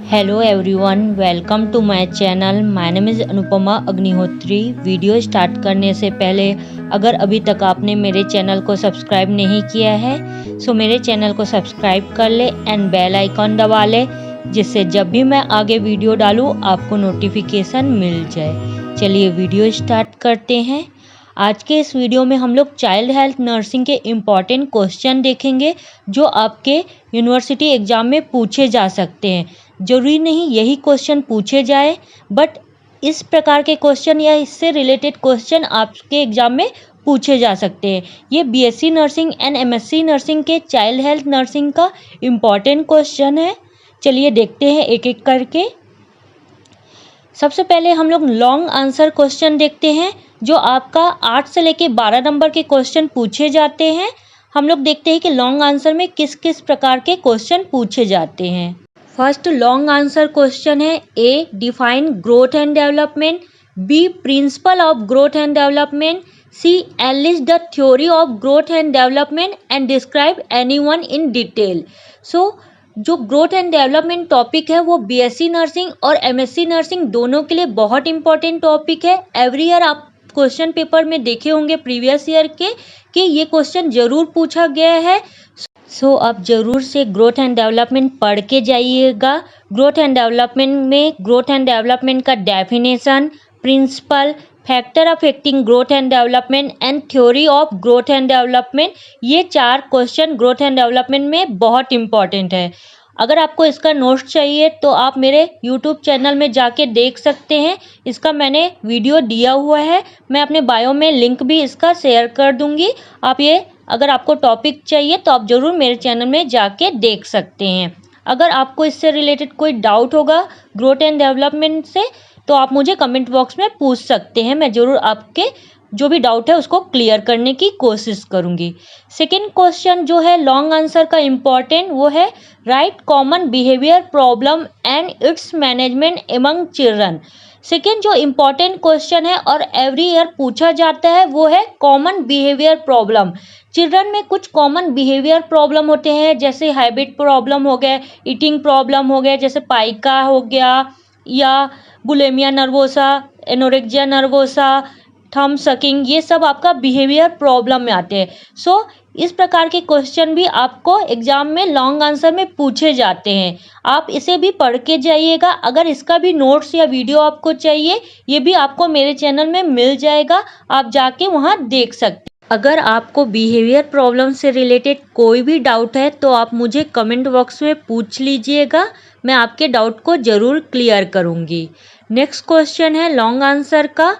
Hello everyone, welcome to my channel. My name is Anupama Agnihotri. Video start करने से पहले अगर अभी तक आपने मेरे चैनल को सब्सक्राइब नहीं किया है सो मेरे चैनल को सब्सक्राइब कर ले एंड बेल आइकॉन दबा ले, जिससे जब भी मैं आगे वीडियो डालूँ आपको नोटिफिकेशन मिल जाए। चलिए वीडियो स्टार्ट करते हैं। आज के इस वीडियो में हम लोग चाइल्ड हेल्थ नर्सिंग के इम्पॉर्टेंट क्वेश्चन देखेंगे जो आपके यूनिवर्सिटी एग्ज़ाम में पूछे जा सकते हैं। ज़रूरी नहीं यही क्वेश्चन पूछे जाए, बट इस प्रकार के क्वेश्चन या इससे रिलेटेड क्वेश्चन आपके एग्ज़ाम में पूछे जा सकते हैं। ये BSc nursing and MSc nursing के चाइल्ड हेल्थ नर्सिंग का इम्पॉर्टेंट क्वेश्चन है। चलिए देखते हैं एक एक करके। सबसे पहले हम लोग लॉन्ग आंसर क्वेश्चन देखते हैं जो आपका 8 से लेके 12 नंबर के क्वेश्चन पूछे जाते हैं। हम लोग देखते हैं कि लॉन्ग आंसर में किस किस प्रकार के क्वेश्चन पूछे जाते हैं। फर्स्ट लॉन्ग आंसर क्वेश्चन है A, define growth and development, B, principle of growth and development, C, enlist the theory of growth and development and describe any one in detail. So जो ग्रोथ एंड डेवलपमेंट टॉपिक है वो BSc nursing और MSc nursing दोनों के लिए बहुत important topic है। Every year आप क्वेश्चन पेपर में देखे होंगे प्रीवियस ईयर के कि ये क्वेश्चन ज़रूर पूछा गया है। सो आप ज़रूर से ग्रोथ एंड डेवलपमेंट पढ़ के जाइएगा। ग्रोथ एंड डेवलपमेंट में ग्रोथ एंड डेवलपमेंट का definition, principle, factor affecting growth and development and theory of growth and development, ये 4 क्वेश्चन ग्रोथ एंड डेवलपमेंट में बहुत इंपॉर्टेंट है। अगर आपको इसका नोट्स चाहिए तो आप मेरे यूट्यूब चैनल में जाके देख सकते हैं। इसका मैंने वीडियो दिया हुआ है, मैं अपने बायो में लिंक भी इसका शेयर कर दूंगी। आप ये अगर आपको टॉपिक चाहिए तो आप ज़रूर मेरे चैनल में जाके देख सकते हैं। अगर आपको इससे रिलेटेड कोई डाउट होगा ग्रोथ एंड डेवलपमेंट से तो आप मुझे कमेंट बॉक्स में पूछ सकते हैं। मैं ज़रूर आपके जो भी डाउट है उसको क्लियर करने की कोशिश करूँगी। सेकेंड क्वेश्चन जो है लॉन्ग आंसर का इम्पॉर्टेंट वो है right common behaviour problem and it's management among children. Second जो इम्पॉर्टेंट क्वेश्चन है और एवरी ईयर पूछा जाता है वो है कॉमन बिहेवियर प्रॉब्लम। चिल्ड्रन में कुछ कॉमन बिहेवियर प्रॉब्लम होते हैं, जैसे हैबिट प्रॉब्लम हो गया, ईटिंग प्रॉब्लम हो गया, जैसे पाइका हो गया या bulimia nervosa, anorexia nervosa, thumb sucking, ये सब आपका बिहेवियर प्रॉब्लम में आते हैं। सो इस प्रकार के क्वेश्चन भी आपको एग्जाम में लॉन्ग आंसर में पूछे जाते हैं। आप इसे भी पढ़ के जाइएगा। अगर इसका भी नोट्स या वीडियो आपको चाहिए ये भी आपको मेरे चैनल में मिल जाएगा, आप जाके वहाँ देख सकते हैं। अगर आपको बिहेवियर प्रॉब्लम से रिलेटेड कोई भी डाउट है तो आप मुझे कमेंट बॉक्स में पूछ लीजिएगा, मैं आपके डाउट को ज़रूर क्लियर करूँगी। नेक्स्ट क्वेश्चन है लॉन्ग आंसर का,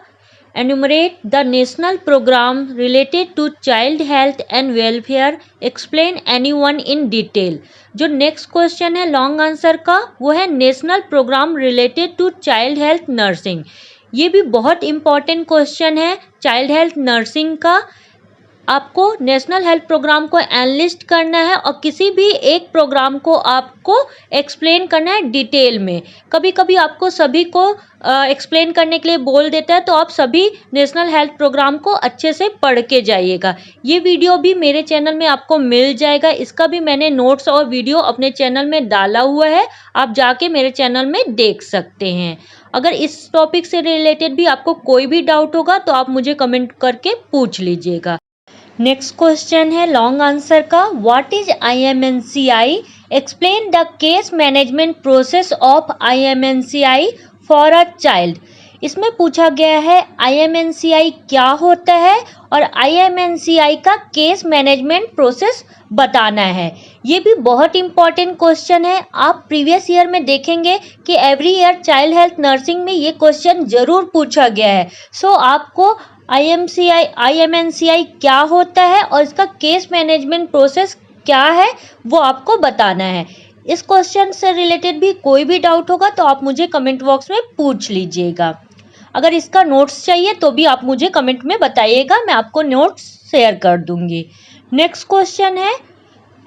enumerate the national programme related to child health and welfare, explain anyone in detail. जो नेक्स्ट क्वेश्चन है लॉन्ग आंसर का वो है national programme related to child health nursing. ये भी बहुत इंपॉर्टेंट क्वेश्चन है चाइल्ड हेल्थ नर्सिंग का। आपको नेशनल हेल्थ प्रोग्राम को एनालिस्ट करना है और किसी भी एक प्रोग्राम को आपको एक्सप्लेन करना है डिटेल में। कभी कभी आपको सभी को एक्सप्लेन करने के लिए बोल देता है, तो आप सभी नेशनल हेल्थ प्रोग्राम को अच्छे से पढ़ के जाइएगा। ये वीडियो भी मेरे चैनल में आपको मिल जाएगा, इसका भी मैंने नोट्स और वीडियो अपने चैनल में डाला हुआ है, आप जाके मेरे चैनल में देख सकते हैं। अगर इस टॉपिक से रिलेटेड भी आपको कोई भी डाउट होगा तो आप मुझे कमेंट करके पूछ लीजिएगा। नेक्स्ट क्वेश्चन है लॉन्ग आंसर का, what is IMNCI, explain the case management process of IMNCI for a child. इसमें पूछा गया है IMNCI क्या होता है और IMNCI का केस मैनेजमेंट प्रोसेस बताना है। ये भी बहुत इंपॉर्टेंट क्वेश्चन है। आप प्रीवियस ईयर में देखेंगे कि every year child health nursing में ये क्वेश्चन ज़रूर पूछा गया है। सो आपको IMNCI क्या होता है और इसका केस मैनेजमेंट प्रोसेस क्या है वो आपको बताना है। इस क्वेश्चन से रिलेटेड भी कोई भी डाउट होगा तो आप मुझे कमेंट बॉक्स में पूछ लीजिएगा। अगर इसका नोट्स चाहिए तो भी आप मुझे कमेंट में बताइएगा, मैं आपको नोट्स शेयर कर दूंगी। नेक्स्ट क्वेश्चन है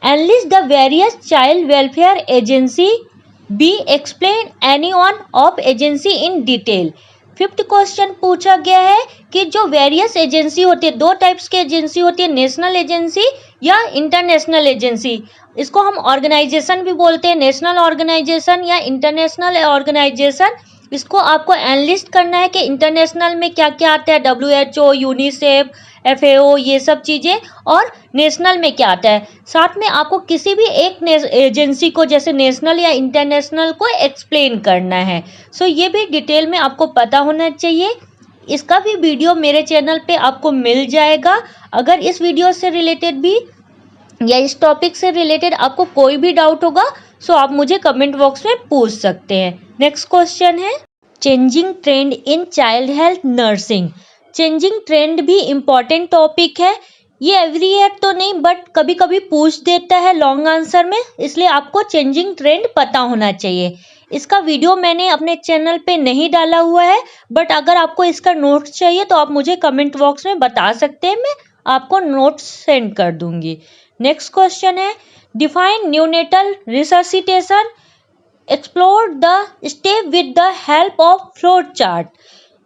enlist the various child welfare agency, B, explain any one of agency in detail. Fifth question पूछा गया है कि जो वेरियस एजेंसी होती है, 2 टाइप्स की एजेंसी होती है, नेशनल एजेंसी या इंटरनेशनल एजेंसी। इसको हम ऑर्गेनाइजेशन भी बोलते हैं, नेशनल ऑर्गेनाइजेशन या इंटरनेशनल ऑर्गेनाइजेशन। इसको आपको एनालिस्ट करना है कि इंटरनेशनल में क्या क्या आता है, WHO, यूनिसेफ, FAO, ये सब चीज़ें, और नेशनल में क्या आता है। साथ में आपको किसी भी एक एजेंसी को, जैसे नेशनल या इंटरनेशनल को एक्सप्लेन करना है। सो ये भी डिटेल में आपको पता होना चाहिए। इसका भी वीडियो मेरे चैनल पे आपको मिल जाएगा। अगर इस वीडियो से रिलेटेड भी या इस टॉपिक से रिलेटेड आपको कोई भी डाउट होगा, सो आप मुझे कमेंट बॉक्स में पूछ सकते हैं। नेक्स्ट क्वेश्चन है, changing trend in child health nursing. Changing trend भी इम्पॉर्टेंट टॉपिक है। ये एवरी ईयर तो नहीं, बट कभी कभी पूछ देता है लॉन्ग आंसर में, इसलिए आपको चेंजिंग ट्रेंड पता होना चाहिए। इसका वीडियो मैंने अपने चैनल पे नहीं डाला हुआ है, बट अगर आपको इसका नोट्स चाहिए तो आप मुझे कमेंट बॉक्स में बता सकते हैं, मैं आपको नोट्स सेंड कर दूंगी। नेक्स्ट क्वेश्चन है, define neonatal resuscitation, explore the step with the help of flow chart.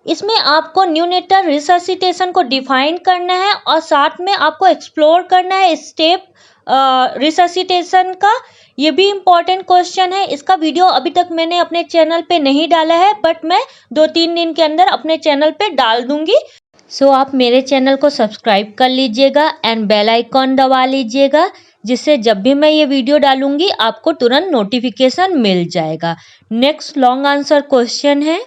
इसमें आपको न्यूनेटल रिससिटेशन को डिफाइन करना है और साथ में आपको एक्सप्लोर करना है स्टेप रिससिटेशन का। ये भी इम्पॉर्टेंट क्वेश्चन है। इसका वीडियो अभी तक मैंने अपने चैनल पे नहीं डाला है, बट मैं 2-3 दिन के अंदर अपने चैनल पे डाल दूंगी। सो आप मेरे चैनल को सब्सक्राइब कर लीजिएगा एंड बेल आइकॉन दबा लीजिएगा, जिससे जब भी मैं ये वीडियो डालूंगी आपको तुरंत नोटिफिकेशन मिल जाएगा। नेक्स्ट लॉन्ग आंसर क्वेश्चन है,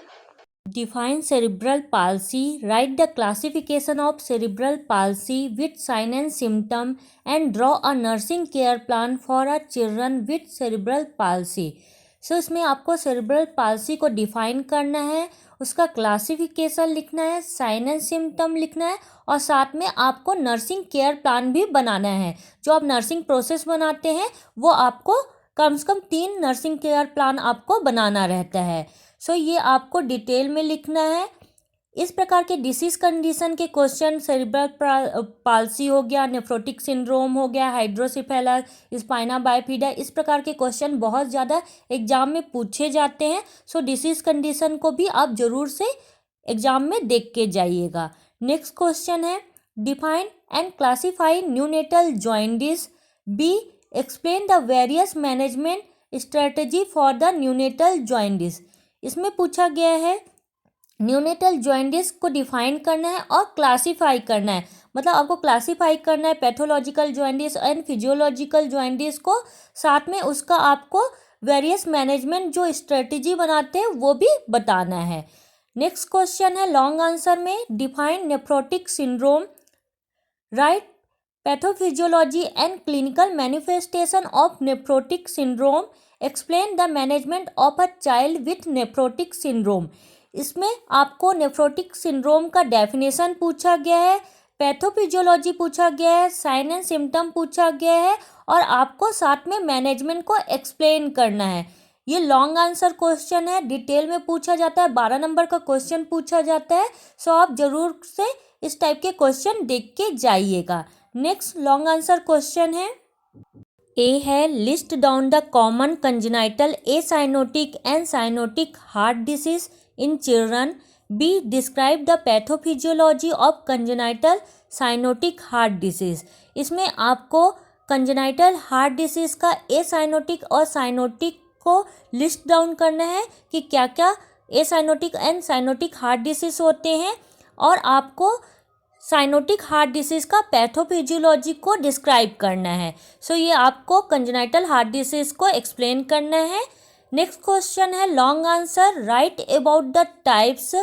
define cerebral palsy, write the classification of cerebral palsy with sign and symptom and draw a nursing care plan for a children with cerebral palsy. So इसमें आपको cerebral palsy को define करना है, उसका classification लिखना है, sign and symptom लिखना है, और साथ में आपको नर्सिंग केयर प्लान भी बनाना है। जो आप नर्सिंग प्रोसेस बनाते हैं वो आपको कम से कम 3 नर्सिंग केयर प्लान आपको बनाना रहता है। सो ये आपको डिटेल में लिखना है। इस प्रकार के डिसीज कंडीशन के क्वेश्चन, सेरिब्रल पाल्सी हो गया, नेफ्रोटिक सिंड्रोम हो गया, हाइड्रोसिफेलस, स्पाइना बाइफिडा, इस प्रकार के क्वेश्चन बहुत ज़्यादा एग्जाम में पूछे जाते हैं। सो डिसीज कंडीशन को भी आप जरूर से एग्जाम में देख के जाइएगा। नेक्स्ट क्वेश्चन है, define and classify neonatal jaundice, B explain the various management strategy for the neonatal jaundice. इसमें पूछा गया है न्यूनेटल जॉइंडिस को डिफाइन करना है और क्लासीफाई करना है। मतलब आपको क्लासीफाई करना है pathological jaundice and physiological jaundice को, साथ में उसका आपको वेरियस मैनेजमेंट जो स्ट्रेटजी बनाते हैं वो भी बताना है। नेक्स्ट क्वेश्चन है लॉन्ग आंसर में, define nephrotic syndrome, right pathophysiology and clinical manifestation of nephrotic syndrome, explain the management of a child with nephrotic syndrome. इसमें आपको नेफ्रोटिक सिंड्रोम का डेफिनेशन पूछा गया है, पैथोफिजियोलॉजी पूछा गया है, साइन एंड सिम्टम पूछा गया है, और आपको साथ में मैनेजमेंट को एक्सप्लेन करना है। ये लॉन्ग आंसर क्वेश्चन है, डिटेल में पूछा जाता है, 12 नंबर का क्वेश्चन पूछा जाता है। सो आप जरूर से इस टाइप के क्वेश्चन देख के जाइएगा। नेक्स्ट लॉन्ग आंसर क्वेश्चन है, ए है list down the common congenital acyanotic and cyanotic heart disease in children, be describe the pathophysiology of congenital cyanotic heart disease. इसमें आपको कंजेनाइटल हार्ट डिसीज का एसाइनोटिक और साइनोटिक को लिस्ट डाउन करना है कि क्या क्या acyanotic and cyanotic heart disease होते हैं, और आपको साइनोटिक हार्ट डिसीज का पैथोफिजियोलॉजी को डिस्क्राइब करना है। सो ये आपको कंजेनाइटल हार्ट डिसीज को एक्सप्लेन करना है। नेक्स्ट क्वेश्चन है long answer, right about the types,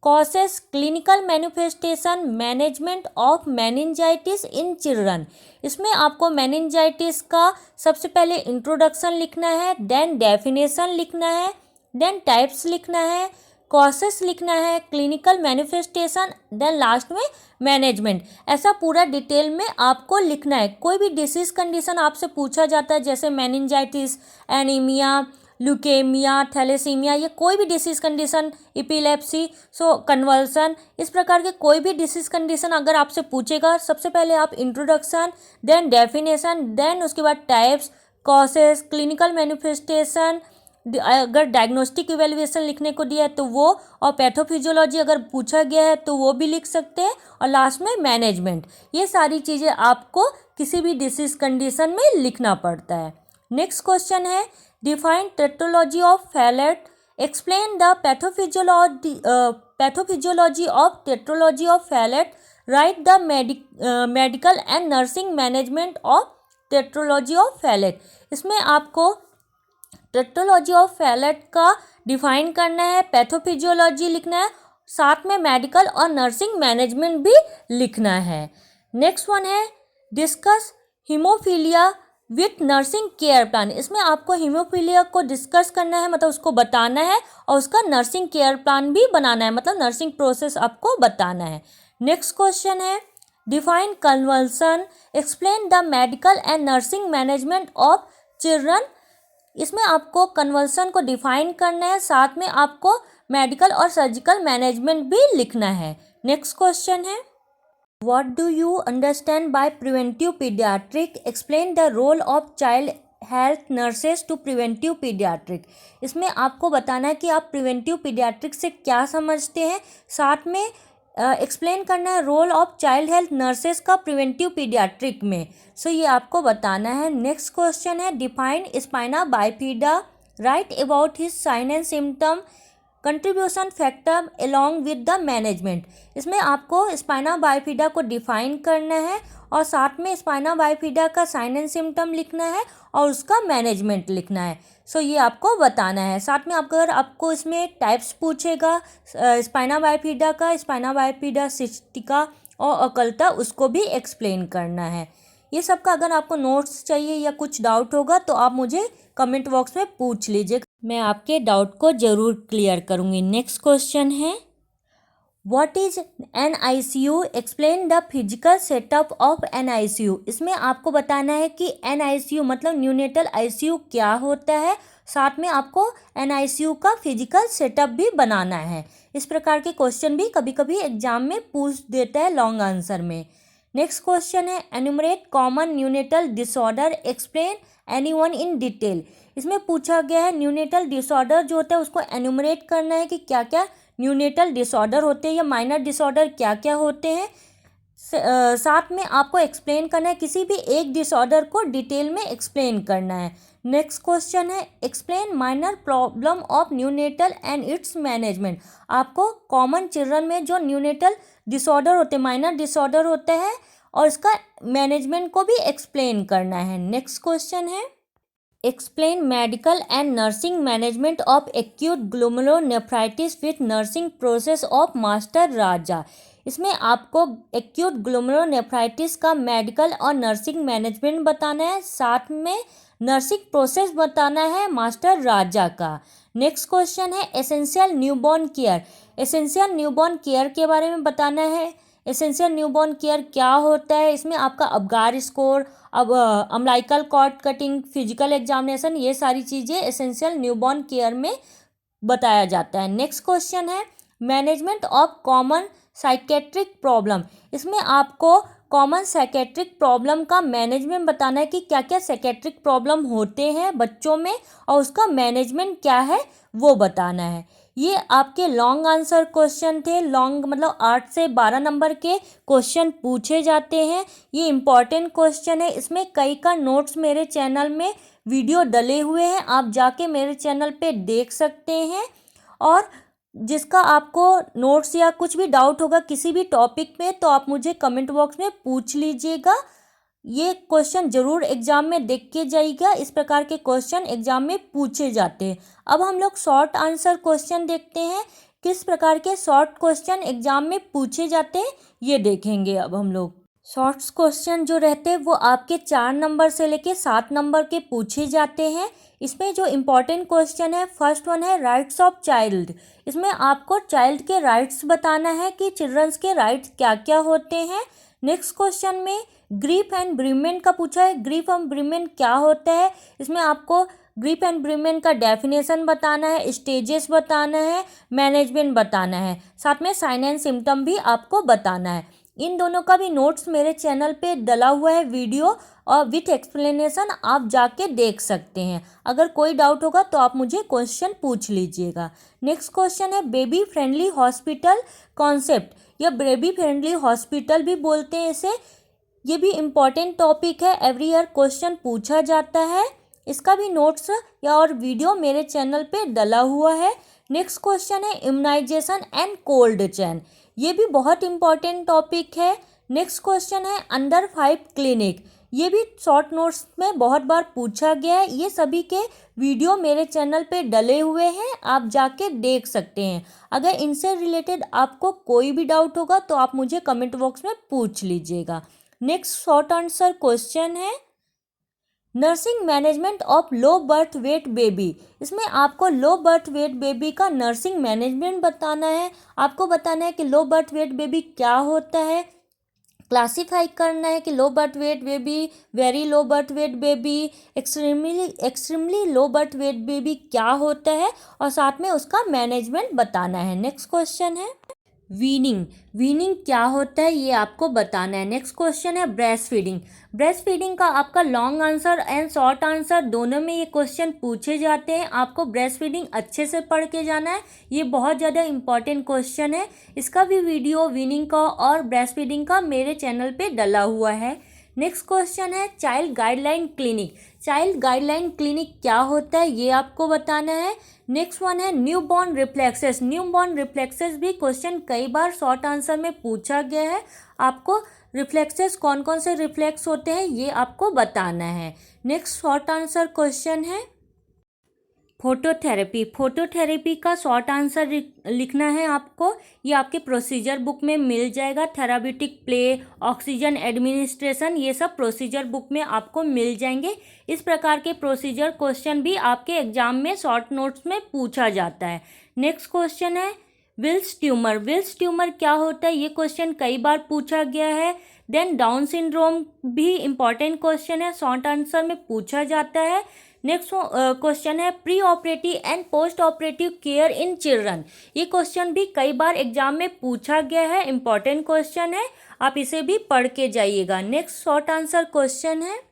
causes, clinical manifestation, management of meningitis in children. इसमें आपको मेनिंजाइटिस का सबसे पहले इंट्रोडक्शन लिखना है, देन डेफिनेशन लिखना है, देन टाइप्स लिखना है, कॉसेस लिखना है, क्लिनिकल मैनिफेस्टेशन, देन लास्ट में मैनेजमेंट। ऐसा पूरा डिटेल में आपको लिखना है। कोई भी डिसीज कंडीशन आपसे पूछा जाता है, जैसे मेनिंजाइटिस, एनीमिया, ल्यूकेमिया, थैलेसीमिया, ये कोई भी डिसीज कंडीशन, एपिलेप्सी, सो कन्वल्सन, इस प्रकार के कोई भी डिसीज कंडीशन अगर आपसे पूछेगा, सबसे पहले आप इंट्रोडक्शन, देन डेफिनेशन, देन उसके बाद टाइप्स, कॉसेस, क्लिनिकल मैनिफेस्टेशन, अगर डायग्नोस्टिक इवेल्युएशन लिखने को दिया है तो वो, और पैथोफिजियोलॉजी अगर पूछा गया है तो वो भी लिख सकते हैं, और लास्ट में मैनेजमेंट। ये सारी चीज़ें आपको किसी भी डिसीज कंडीशन में लिखना पड़ता है। नेक्स्ट क्वेश्चन है define tetralogy of Fallot, explain the pathophysiology of tetralogy of Fallot, right the medical and nursing management of tetralogy of Fallot. इसमें आपको टेट्रोलॉजी ऑफ फैलेट का डिफाइन करना है, पैथोफिजियोलॉजी लिखना है, साथ में मेडिकल और नर्सिंग मैनेजमेंट भी लिखना है। नेक्स्ट वन है discuss haemophilia with nursing care plan. इसमें आपको हीमोफीलिया को डिस्कस करना है, मतलब उसको बताना है, और उसका नर्सिंग केयर प्लान भी बनाना है, मतलब नर्सिंग प्रोसेस आपको बताना है। नेक्स्ट क्वेश्चन है define convulsion, explain the medical and nursing management of children. इसमें आपको कन्वल्सन को डिफाइन करना है, साथ में आपको मेडिकल और सर्जिकल मैनेजमेंट भी लिखना है। नेक्स्ट क्वेश्चन है what do you understand by preventive paediatric, explain the role of child health nurses to preventive paediatric. इसमें आपको बताना है कि आप प्रिवेंटिव पीडियाट्रिक से क्या समझते हैं, साथ में एक्सप्लेन करना है role of child health nurses का प्रिवेंटिव पीडियाट्रिक में। सो ये आपको बताना है। नेक्स्ट क्वेश्चन है define spina bifida, write about his sign and symptom, contribution factor along with the management. इसमें आपको स्पाइना बाइफिडा को डिफाइन करना है और साथ में स्पाइना बाइफिडा का साइन एंड सिम्टम लिखना है और उसका मैनेजमेंट लिखना है। सो ये आपको बताना है। साथ में अगर आपको इसमें टाइप्स पूछेगा स्पाइना बाइफिडा का, स्पाइना बाइफिडा सिस्टिका और अकल्टा, उसको भी एक्सप्लेन करना है। ये सब का अगर आपको नोट्स चाहिए या कुछ डाउट होगा तो आप मुझे कमेंट बॉक्स में पूछ लीजिए, मैं आपके डाउट को ज़रूर क्लियर करूँगी। नेक्स्ट क्वेश्चन है what is NICU, explain the physical setup of NICU। इसमें आपको बताना है कि NICU मतलब न्यूनेटल ICU क्या होता है, साथ में आपको NICU का फिजिकल सेटअप भी बनाना है। इस प्रकार के क्वेश्चन भी कभी कभी एग्जाम में पूछ देता है लॉन्ग आंसर में। नेक्स्ट क्वेश्चन है enumerate common neonatal disorder, explain anyone in detail. इसमें पूछा गया है न्यूनेटल डिसऑर्डर जो होता है उसको एन्यूमरेट करना है कि क्या क्या न्यूनेटल डिसऑर्डर होते हैं या माइनर डिसऑर्डर क्या क्या होते हैं। साथ में आपको एक्सप्लेन करना है, किसी भी एक डिसऑर्डर को डिटेल में एक्सप्लेन करना है। नेक्स्ट क्वेश्चन है explain minor problem of neonatal and it's management. आपको कॉमन चिल्ड्रन में जो न्यूनेटल डिसऑर्डर होते हैं, माइनर डिसऑर्डर होता है, और इसका मैनेजमेंट को भी एक्सप्लेन करना है। नेक्स्ट क्वेश्चन है explain medical and nursing management of acute glomerulonephritis with nursing process of master राजा। इसमें आपको एक्यूट ग्लोमेरुलोनेफ्राइटिस का मेडिकल और नर्सिंग मैनेजमेंट बताना है, साथ में नर्सिंग प्रोसेस बताना है मास्टर राजा का। नेक्स्ट क्वेश्चन है essential newborn care. Essential newborn care के बारे में बताना है। एसेंशियल न्यूबॉर्न केयर क्या होता है, इसमें आपका अबगार स्कोर, अब umbilical cord cutting, physical examination, ये सारी चीज़ें एसेंशियल न्यूबॉर्न केयर में बताया जाता है। नेक्स्ट क्वेश्चन है management of common psychiatric problem. इसमें आपको कॉमन साइकेट्रिक प्रॉब्लम का मैनेजमेंट बताना है कि क्या क्या साइकेट्रिक प्रॉब्लम होते हैं बच्चों में और उसका मैनेजमेंट क्या है वो बताना है। ये आपके लॉन्ग आंसर क्वेश्चन थे। लॉन्ग मतलब 8 से 12 नंबर के क्वेश्चन पूछे जाते हैं। ये इम्पॉर्टेंट क्वेश्चन है। इसमें कई का नोट्स मेरे चैनल में वीडियो डले हुए हैं, आप जाके मेरे चैनल पे देख सकते हैं। और जिसका आपको नोट्स या कुछ भी डाउट होगा किसी भी टॉपिक में तो आप मुझे कमेंट बॉक्स में पूछ लीजिएगा। ये क्वेश्चन जरूर एग्जाम में देख के जाइएगा, इस प्रकार के क्वेश्चन एग्जाम में पूछे जाते हैं। अब हम लोग शॉर्ट आंसर क्वेश्चन देखते हैं, किस प्रकार के शॉर्ट क्वेश्चन एग्जाम में पूछे जाते हैं ये देखेंगे। अब हम लोग शॉर्ट क्वेश्चन जो रहते हैं वो आपके 4 नंबर से लेके 7 नंबर के पूछे जाते हैं। इसमें जो इम्पोर्टेंट क्वेश्चन है फर्स्ट वन है राइट्स ऑफ चाइल्ड। इसमें आपको चाइल्ड के राइट्स बताना है कि चिल्ड्रंस के राइट्स क्या क्या होते हैं। नेक्स्ट क्वेश्चन में ग्रीफ एंड ब्रीमेंट का पूछा है। ग्रीफ एंड ब्रीमेंट क्या होता है, इसमें आपको ग्रीफ एंड ब्रीमेंट का डेफिनेशन बताना है, स्टेजेस बताना है, मैनेजमेंट बताना है, साथ में साइन एंड सिम्टम भी आपको बताना है। इन दोनों का भी नोट्स मेरे चैनल पे डला हुआ है वीडियो और विथ एक्सप्लेनेशन, आप जाके देख सकते हैं। अगर कोई डाउट होगा तो आप मुझे क्वेश्चन पूछ लीजिएगा। नेक्स्ट क्वेश्चन है बेबी फ्रेंडली हॉस्पिटल कॉन्सेप्ट या बेबी फ्रेंडली हॉस्पिटल भी बोलते हैं इसे। ये भी इम्पॉर्टेंट टॉपिक है, एवरी ईयर क्वेश्चन पूछा जाता है। इसका भी नोट्स या और वीडियो मेरे चैनल पे डला हुआ है। नेक्स्ट क्वेश्चन है इम्यूनाइजेशन एंड कोल्ड चेन, ये भी बहुत इम्पॉर्टेंट टॉपिक है। नेक्स्ट क्वेश्चन है अंडर 5 क्लिनिक, ये भी शॉर्ट नोट्स में बहुत बार पूछा गया है। ये सभी के वीडियो मेरे चैनल पे डले हुए हैं, आप जाके देख सकते हैं। अगर इनसे रिलेटेड आपको कोई भी डाउट होगा तो आप मुझे कमेंट बॉक्स में पूछ लीजिएगा। नेक्स्ट शॉर्ट आंसर क्वेश्चन है nursing management of low birth weight baby, इसमें आपको लो बर्थ वेट बेबी का नर्सिंग मैनेजमेंट बताना है। आपको बताना है कि लो बर्थ वेट बेबी क्या होता है, क्लासीफाई करना है कि लो birth weight baby, very low birth weight baby, extremely low birth weight baby क्या होता है, और साथ में उसका मैनेजमेंट बताना है। नेक्स्ट क्वेश्चन है वीनिंग, वीनिंग क्या होता है ये आपको बताना है। नेक्स्ट क्वेश्चन है ब्रेस्ट फीडिंग, ब्रेस्ट फीडिंग का आपका long answer and short answer दोनों में ये क्वेश्चन पूछे जाते हैं। आपको ब्रेस्ट फीडिंग अच्छे से पढ़ के जाना है, ये बहुत ज़्यादा इंपॉर्टेंट क्वेश्चन है। इसका भी वीडियो वीनिंग का और ब्रेस्ट फीडिंग का मेरे चैनल पे डला हुआ है। नेक्स्ट क्वेश्चन है child guideline clinic, child guideline clinic क्या होता है ये आपको बताना है। नेक्स्ट वन है new born reflexes, new born reflexes भी क्वेश्चन कई बार शॉर्ट आंसर में पूछा गया है। आपको रिफ्लेक्सेस कौन कौन से रिफ्लेक्स होते हैं ये आपको बताना है। नेक्स्ट शॉर्ट आंसर क्वेश्चन है फोटोथेरेपी, फोटोथेरेपी का शॉर्ट आंसर लिखना है आपको, ये आपके प्रोसीजर बुक में मिल जाएगा। थेराप्यूटिक प्ले, ऑक्सीजन एडमिनिस्ट्रेशन, ये सब प्रोसीजर बुक में आपको मिल जाएंगे। इस प्रकार के प्रोसीजर क्वेश्चन भी आपके एग्जाम में शॉर्ट नोट्स में पूछा जाता है। नेक्स्ट क्वेश्चन है विल्स ट्यूमर, विल्स ट्यूमर क्या होता है ये क्वेश्चन कई बार पूछा गया है। देन डाउन सिंड्रोम भी इम्पॉर्टेंट क्वेश्चन है, शॉर्ट आंसर में पूछा जाता है। नेक्स्ट क्वेश्चन है pre operative and post operative care in children, ये क्वेश्चन भी कई बार एग्जाम में पूछा गया है, इंपॉर्टेंट क्वेश्चन है, आप इसे भी पढ़ के जाइएगा। नेक्स्ट शॉर्ट आंसर क्वेश्चन है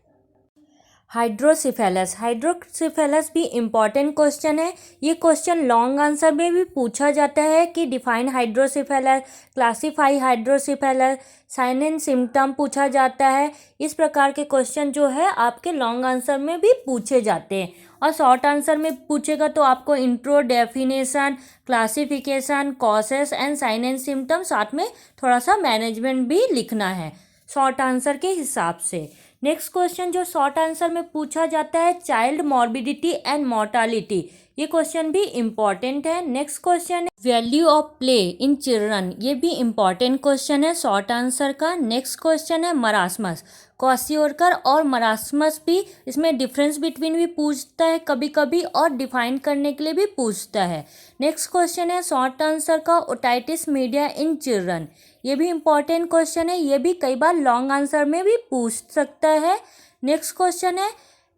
हाइड्रोसिफेलस, हाइड्रोसिफेलस भी इम्पॉर्टेंट क्वेश्चन है। ये क्वेश्चन लॉन्ग आंसर में भी पूछा जाता है कि define hydrocephalus, classify hydrocephalus, sign and symptom पूछा जाता है। इस प्रकार के क्वेश्चन जो है आपके लॉन्ग आंसर में भी पूछे जाते हैं, और शॉर्ट आंसर में पूछेगा तो आपको intro, definition, classification, causes and sign and symptom, साथ में थोड़ा सा मैनेजमेंट भी लिखना है शॉर्ट आंसर के हिसाब से। नेक्स्ट क्वेश्चन जो शॉर्ट आंसर में पूछा जाता है चाइल्ड मॉर्बिडिटी एंड मोर्टालिटी, ये क्वेश्चन भी इम्पॉर्टेंट है। नेक्स्ट क्वेश्चन है value of play in children, ये भी इम्पॉर्टेंट क्वेश्चन है शॉर्ट आंसर का। नेक्स्ट क्वेश्चन है मरासमस, क्वाशियोरकर और मरासमस भी, इसमें डिफरेंस बिटवीन भी पूछता है कभी कभी, और डिफाइन करने के लिए भी पूछता है। नेक्स्ट क्वेश्चन है शॉर्ट आंसर का ओटाइटिस मीडिया इन चिल्ड्रन, ये भी इम्पॉर्टेंट क्वेश्चन है, ये भी कई बार लॉन्ग आंसर में भी पूछ सकता है। नेक्स्ट क्वेश्चन है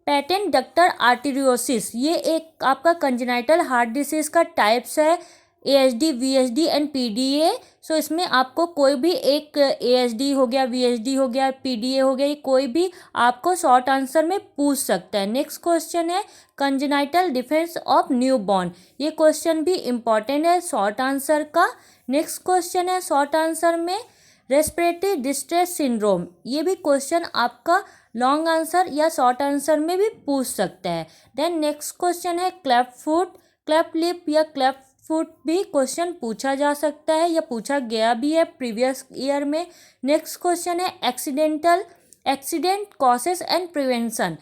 पेटेंट डक्टर आर्टेरियोसिस, ये एक आपका कंजेनाइटल हार्ट डिसीज का टाइप्स है, AHD, VHD एंड PDA। सो इसमें आपको कोई भी एक AHD हो गया, VHD हो गया, PDA हो गया, ये कोई भी आपको शॉर्ट आंसर में पूछ सकता है। नेक्स्ट क्वेश्चन है congenital defence of new born, ये क्वेश्चन भी इम्पॉर्टेंट है शॉर्ट आंसर का। नेक्स्ट क्वेश्चन है शॉर्ट आंसर में रेस्पिरेटरी डिस्ट्रेस सिंड्रोम, ये भी क्वेश्चन आपका लॉन्ग आंसर या शॉर्ट आंसर में भी पूछ सकता है। देन नेक्स्ट क्वेश्चन है क्लेफ्ट फुट, क्लेफ्ट लिप या क्लेफ्ट फुट भी क्वेश्चन पूछा जा सकता है या पूछा गया भी है प्रीवियस ईयर में। नेक्स्ट क्वेश्चन है एक्सीडेंट कॉसेस एंड प्रिवेंशन,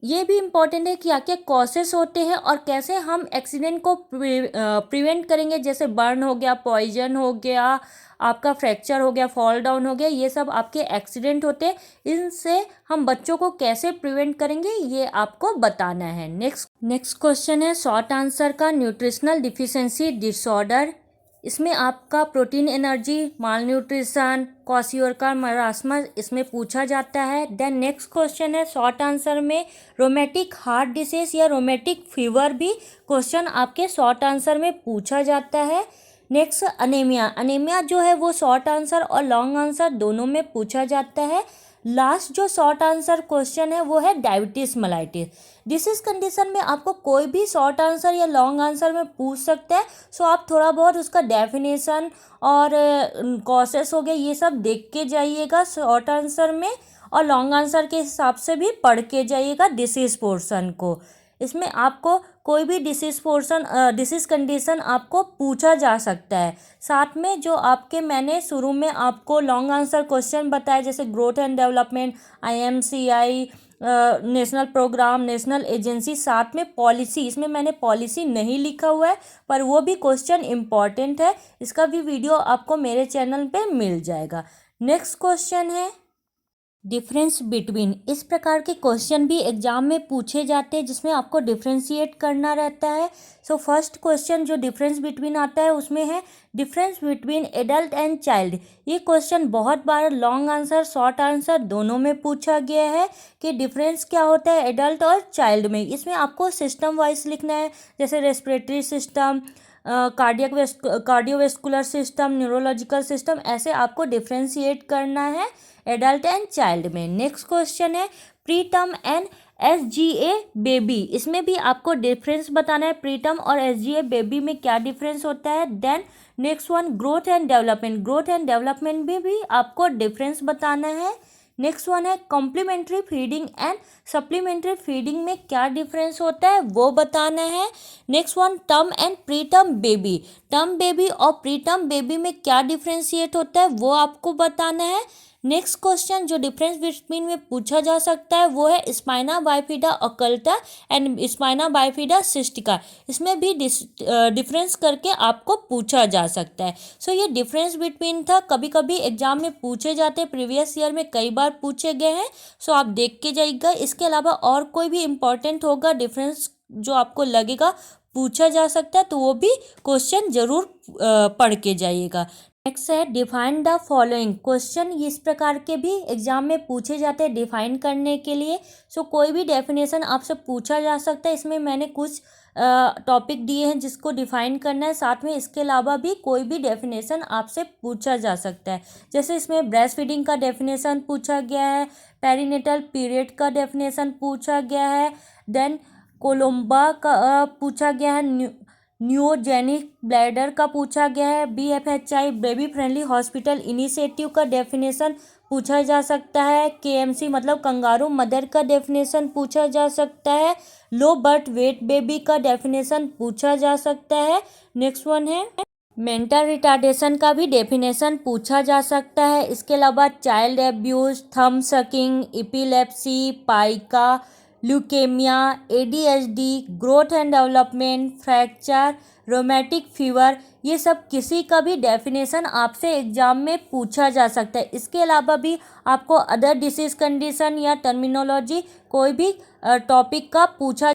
ये भी इम्पॉर्टेंट है कि क्या क्या कॉसेस होते हैं और कैसे हम एक्सीडेंट को प्रिवेंट करेंगे, जैसे बर्न हो गया, पॉइजन हो गया, आपका फ्रैक्चर हो गया, फॉल डाउन हो गया, ये सब आपके एक्सीडेंट होते हैं, इनसे हम बच्चों को कैसे प्रिवेंट करेंगे ये आपको बताना है। नेक्स्ट क्वेश्चन है शॉर्ट आंसर का न्यूट्रिशनल डिफिशिएंसी डिसऑर्डर, इसमें आपका प्रोटीन एनर्जी, माल न्यूट्रिशन, क्वाशियोरकर, मरासमस इसमें पूछा जाता है। देन नेक्स्ट क्वेश्चन है शॉर्ट आंसर में रोमेटिक हार्ट डिसीज या रोमेटिक फीवर भी क्वेश्चन आपके शॉर्ट आंसर में पूछा जाता है। नेक्स्ट अनेमिया, अनेमिया जो है वो शॉर्ट आंसर और लॉन्ग आंसर दोनों में पूछा जाता है। लास्ट जो शॉर्ट आंसर क्वेश्चन है वो है डायबिटीज मेलाइटिस, डिसीज कंडीशन में आपको कोई भी शॉर्ट आंसर या लॉन्ग आंसर में पूछ सकता है। सो आप थोड़ा बहुत उसका डेफिनेशन और कॉसेस हो गए ये सब देख के जाइएगा शॉर्ट आंसर में, और लॉन्ग आंसर के हिसाब से भी पढ़ के जाइएगा डिसीज़ पोर्शन को। इसमें आपको कोई भी डिसीज़ कंडीशन आपको पूछा जा सकता है। साथ में जो आपके मैंने शुरू में आपको लॉन्ग आंसर क्वेश्चन बताए, जैसे growth and development, IMCI, national programme, national agency, साथ में पॉलिसी, इसमें मैंने पॉलिसी नहीं लिखा हुआ है पर वो भी क्वेश्चन इम्पॉर्टेंट है, इसका भी वीडियो आपको मेरे चैनल पे मिल जाएगा। नेक्स्ट क्वेश्चन है डिफरेंस बिटवीन। इस प्रकार के क्वेश्चन भी एग्जाम में पूछे जाते हैं जिसमें आपको डिफ्रेंशिएट करना रहता है। सो फर्स्ट क्वेश्चन जो डिफरेंस बिटवीन आता है उसमें है difference between adult and child. ये क्वेश्चन बहुत बार लॉन्ग आंसर शॉर्ट आंसर दोनों में पूछा गया है कि डिफरेंस क्या होता है एडल्ट और चाइल्ड में। इसमें आपको सिस्टम वाइज लिखना है, जैसे respiratory system, cardiovascular system, neurological system, ऐसे आपको डिफ्रेंशिएट करना है एडल्ट एंड चाइल्ड में। नेक्स्ट क्वेश्चन है preterm and SGA baby. इसमें भी आपको डिफरेंस बताना है प्री टर्म और SGA बेबी में क्या डिफरेंस होता है। Then next one growth and development. Growth and development में भी आपको डिफरेंस बताना है। नेक्स्ट वन है complementary feeding and supplementary feeding में क्या डिफरेंस होता है वो बताना है। Next one term and pre term baby. Term baby और प्री टर्म बेबी में क्या डिफ्रेंशिएट होता है वो आपको बताना है। नेक्स्ट क्वेश्चन जो डिफरेंस बिटवीन में पूछा जा सकता है वो है spina bifida occulta and spina bifida cystica. इसमें भी डिफरेंस करके आपको पूछा जा सकता है। सो ये डिफरेंस बिटवीन था, कभी कभी एग्जाम में पूछे जाते हैं, प्रीवियस ईयर में कई बार पूछे गए हैं। सो आप देख के जाइएगा। इसके अलावा और कोई भी इम्पोर्टेंट होगा डिफरेंस जो आपको लगेगा पूछा जा सकता है तो वो भी क्वेश्चन जरूर पढ़ के जाइएगा। नेक्स्ट है डिफाइन द फॉलोइंग। क्वेश्चन इस प्रकार के भी एग्जाम में पूछे जाते हैं डिफाइन करने के लिए। सो कोई भी डेफिनेशन आपसे पूछा जा सकता है। इसमें मैंने कुछ टॉपिक दिए हैं जिसको डिफाइन करना है, साथ में इसके अलावा भी कोई भी डेफिनेशन आपसे पूछा जा सकता है। जैसे इसमें ब्रेस्ट फीडिंग का डेफिनेशन पूछा गया है, पेरीनेटल पीरियड का डेफिनेशन पूछा गया है, देन कोलोम्बा का पूछा गया है, न्यूजेनिक ब्लैडर का पूछा गया है, BFHI baby friendly hospital initiative का डेफिनेशन पूछा जा सकता है, KMC मतलब कंगारू मदर का डेफिनेशन पूछा जा सकता है, लो बर्थ वेट बेबी का डेफिनेशन पूछा जा सकता है। नेक्स्ट वन है मेंटल रिटार्डेशन का भी डेफिनेशन पूछा जा सकता है। इसके अलावा child abuse, thumb sucking, epilepsy, pica, leukaemia, ADHD, growth and development, fracture, rheumatic fever, ये सब किसी का भी डेफिनेशन आपसे एग्जाम में पूछा जा सकता है। इसके अलावा भी आपको अदर डिसीज कंडीशन या टर्मिनोलॉजी कोई भी टॉपिक का पूछा